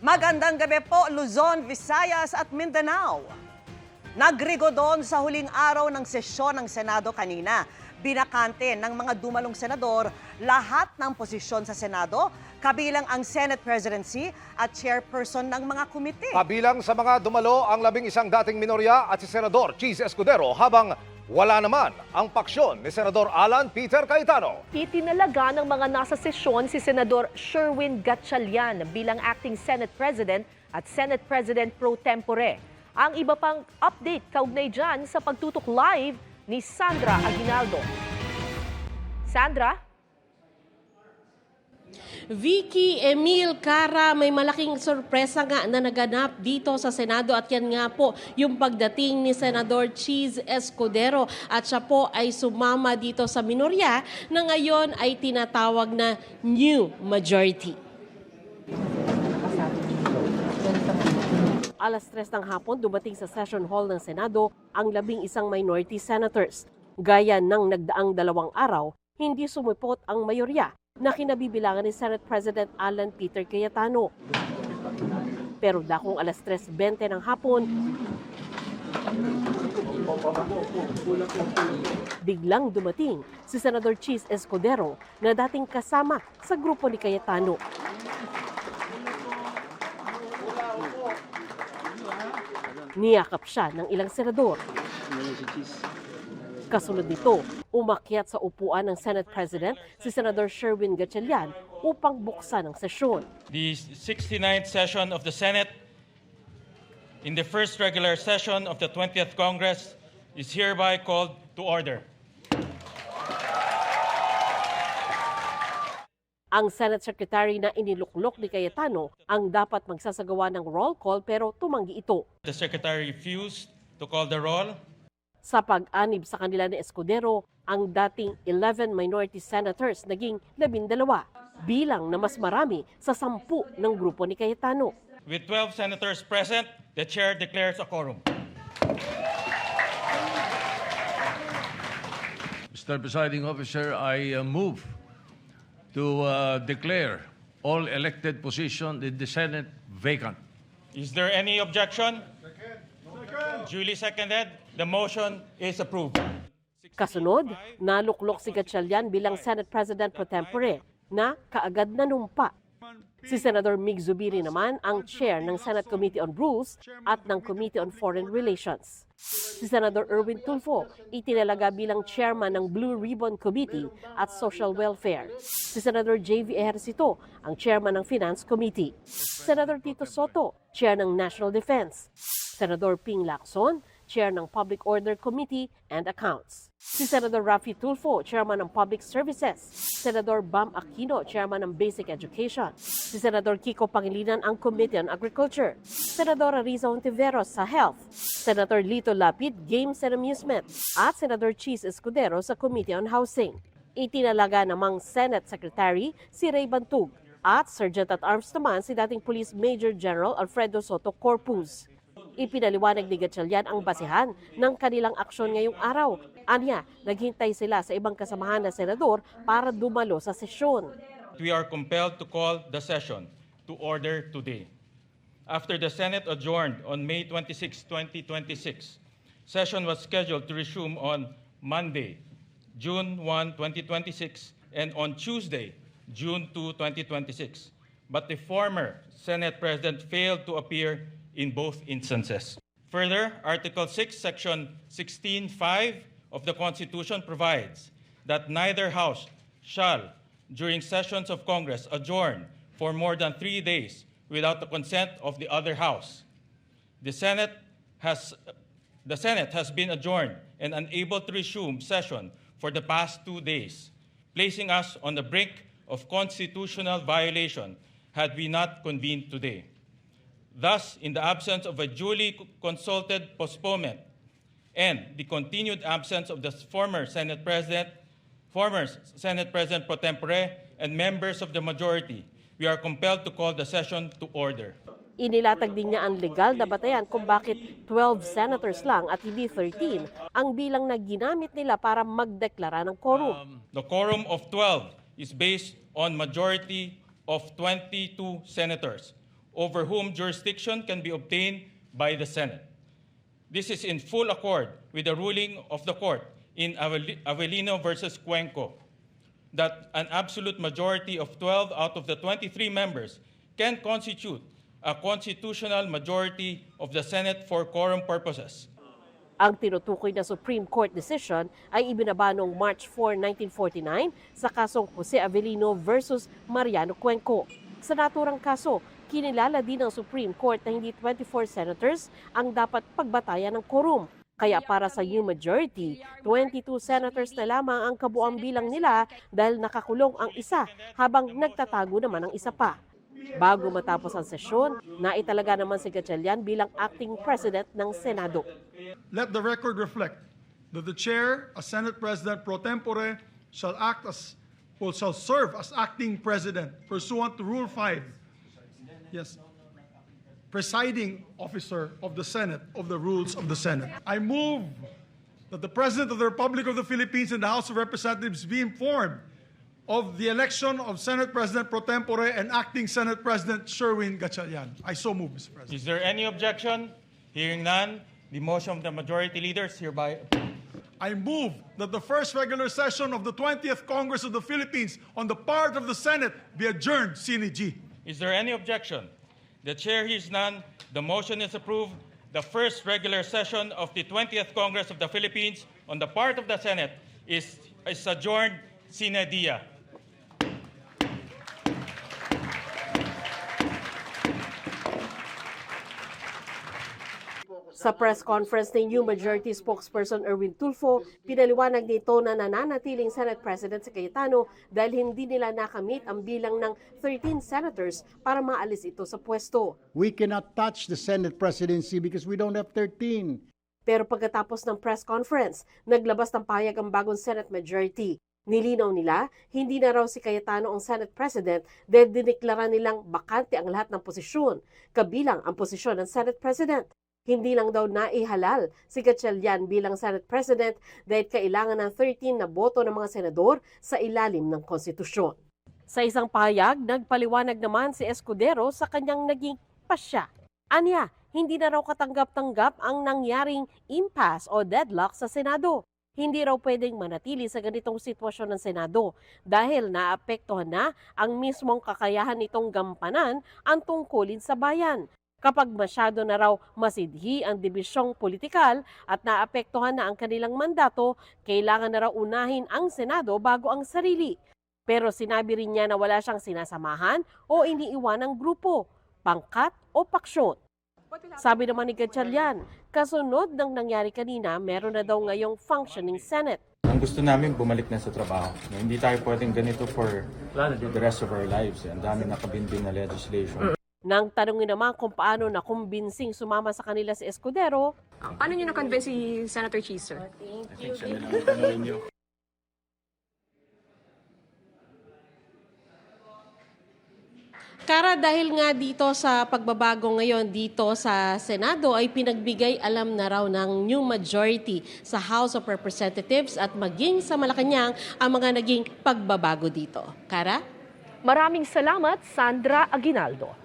Magandang gabi po, Luzon, Visayas at Mindanao. Nagrigodon sa huling araw ng sesyon ng Senado kanina. Binakante ng mga dumalong senador lahat ng posisyon sa Senado, kabilang ang Senate Presidency at chairperson ng mga komite. Kabilang sa mga dumalo ang 11 dating minorya at si Senador Cheese Escudero, habang wala naman ang paksyon ni Senador Alan Peter Cayetano. Itinalaga ng mga nasa sesyon si Senador Sherwin Gatchalian bilang acting Senate President at Senate President pro tempore. Ang iba pang update kaugnay dyan sa pagtutok live ni Sandra Aguinaldo. Sandra? Vicky Emil Cara, may malaking sorpresa nga na naganap dito sa Senado at yan nga po yung pagdating ni Senador Cheese Escudero at siya po ay sumama dito sa minorya na ngayon ay tinatawag na new majority. Alas 3 ng hapon, dumating sa session hall ng Senado ang 11 minority senators. Gaya ng nagdaang 2 araw, hindi sumipot ang mayorya na kinabibilangan ni Senate President Alan Peter Cayetano. Pero dakong alas 3:20 ng hapon, biglang dumating si Senador Cheese Escudero na dating kasama sa grupo ni Cayetano. Niyakap siya ng ilang senador. Kasunod nito, umakyat sa upuan ng Senate President si Senador Sherwin Gatchalian upang buksan ang sesyon. The 69th session of the Senate in the first regular session of the 20th Congress is hereby called to order. Ang Senate Secretary na iniluklok ni Cayetano ang dapat magsasagawa ng roll call pero tumanggi ito. The Secretary refused to call the roll. Sa pag-anib sa kanila ni Escudero, ang dating 11 minority senators naging 12, bilang na mas marami sa 10 ng grupo ni Cayetano. With 12 senators present, the chair declares a quorum. Mr. Presiding Officer, I move to declare all elected positions in the Senate vacant. Is there any objection? Duly seconded. The motion is approved. Kasunod, naluklok si Gatchalian bilang Senate President pro tempore na kaagad nanumpa. Si Senador Mig Zubiri naman ang chair ng Senate Committee on Rules at ng Committee on Foreign Relations. Si Senador Erwin Tulfo itinalaga bilang chairman ng Blue Ribbon Committee at Social Welfare. Si Senador J.V. Ejercito ang chairman ng Finance Committee. Senador Tito Soto, chair ng National Defense. Senador Ping Lacson, chair ng Public Order Committee and Accounts. Si Senador Raffy Tulfo, chairman ng Public Services. Senador Bam Aquino, chairman ng Basic Education. Si Senador Kiko Pangilinan ang Committee on Agriculture. Senador Ariza Ontiveros sa Health. Senator Lito Lapid, Games and Amusement. At Senador Cheese Escudero sa Committee on Housing. Itinalaga namang Senate Secretary si Ray Bantug. At Sergeant at Arms naman si dating Police Major General Alfredo Soto Corpus. Ipinaliwanag ni Gatchalian ang basihan ng kanilang aksyon ngayong araw. Anya, naghintay sila sa ibang kasamahan na senador para dumalo sa sesyon. We are compelled to call the session to order today. After the Senate adjourned on May 26, 2026, session was scheduled to resume on Monday, June 1, 2026, and on Tuesday, June 2, 2026. But the former Senate President failed to appear in both instances. Further, Article 6, Section 16(5) of the Constitution provides that neither House shall, during sessions of Congress, adjourn for more than 3 days without the consent of the other House. The Senate has been adjourned and unable to resume session for the past 2 days, placing us on the brink of constitutional violation had we not convened today. Thus, in the absence of a duly consulted postponement and the continued absence of the former Senate President pro tempore, and members of the majority, we are compelled to call the session to order. Inilatag din niya ang legal na batayan kung bakit 12 senators lang at hindi 13 ang bilang na ginamit nila para magdeklara ng quorum. The quorum of 12 is based on majority of 22 senators over whom jurisdiction can be obtained by the Senate. This is in full accord with the ruling of the court in Avellino versus Cuenco that an absolute majority of 12 out of the 23 members can constitute a constitutional majority of the Senate for quorum purposes. Ang tinutukoy na Supreme Court decision ay ibinaba noong March 4, 1949 sa kasong Jose Avellino versus Mariano Cuenco. Sa naturang kaso, kinilala din ng Supreme Court na hindi 24 senators ang dapat pagbatayan ng quorum. Kaya para sa new majority, 22 senators na lamang ang kabuang bilang nila dahil nakakulong ang isa habang nagtatago naman ang isa pa. Bago matapos ang sesyon, naitalaga naman si Gatchalian bilang acting president ng Senado. Let the record reflect that the chair, as Senate President pro tempore, shall serve as acting president pursuant to Rule 5. Yes. Presiding officer of the Senate of the rules of the Senate. I move that the President of the Republic of the Philippines and the House of Representatives be informed of the election of Senate President pro tempore and acting Senate President Sherwin Gatchalian. I so move, Mr. President. Is there any objection? Hearing none, the motion of the majority leaders hereby approved. I move that the first regular session of the 20th Congress of the Philippines on the part of the Senate be adjourned sine die. Is there any objection? The chair hears none. The motion is approved. The first regular session of the 20th Congress of the Philippines on the part of the Senate is adjourned sine die. Sa press conference ni New Majority spokesperson Erwin Tulfo, pinaliwanag nito na nananatiling Senate President si Cayetano dahil hindi nila nakamit ang bilang ng 13 senators para maalis ito sa pwesto. We cannot touch the Senate presidency because we don't have 13. Pero pagkatapos ng press conference, naglabas ng pahayag ang bagong Senate Majority. Nilinaw nila, hindi na raw si Cayetano ang Senate President dahil diniklara nilang bakante ang lahat ng posisyon, kabilang ang posisyon ng Senate President. Hindi lang daw naihalal si Gatchalian bilang Senate President dahil kailangan ng 13 na boto ng mga senador sa ilalim ng konstitusyon. Sa isang pahayag, nagpaliwanag naman si Escudero sa kanyang naging pasya. Anya, hindi na raw katanggap-tanggap ang nangyaring impasse o deadlock sa Senado. Hindi raw pwedeng manatili sa ganitong sitwasyon ng Senado dahil naapektuhan na ang mismong kakayahan nitong gampanan ang tungkulin sa bayan. Kapag masyado na raw masidhi ang dibisyong politikal at naapektuhan na ang kanilang mandato, kailangan na raw unahin ang Senado bago ang sarili. Pero sinabi rin niya na wala siyang sinasamahan o iniiwan ng grupo, pangkat o paksyon. Sabi naman ni Gatchalian, kasunod ng nangyari kanina, meron na daw ngayong functioning Senate. Ang gusto namin bumalik na sa trabaho. Hindi tayo pwedeng ganito for the rest of our lives. Ang dami nakabinding na legislation. Nang tanungin naman kung paano nakumbinsing sumama sa kanila si Escudero, paano nyo na-convince si Senator Cheese, sir? Kara, dahil nga dito sa pagbabago ngayon dito sa Senado ay pinagbigay alam na raw ng new majority sa House of Representatives at maging sa Malacanang ang mga naging pagbabago dito. Kara? maraming salamat Sandra Aguinaldo.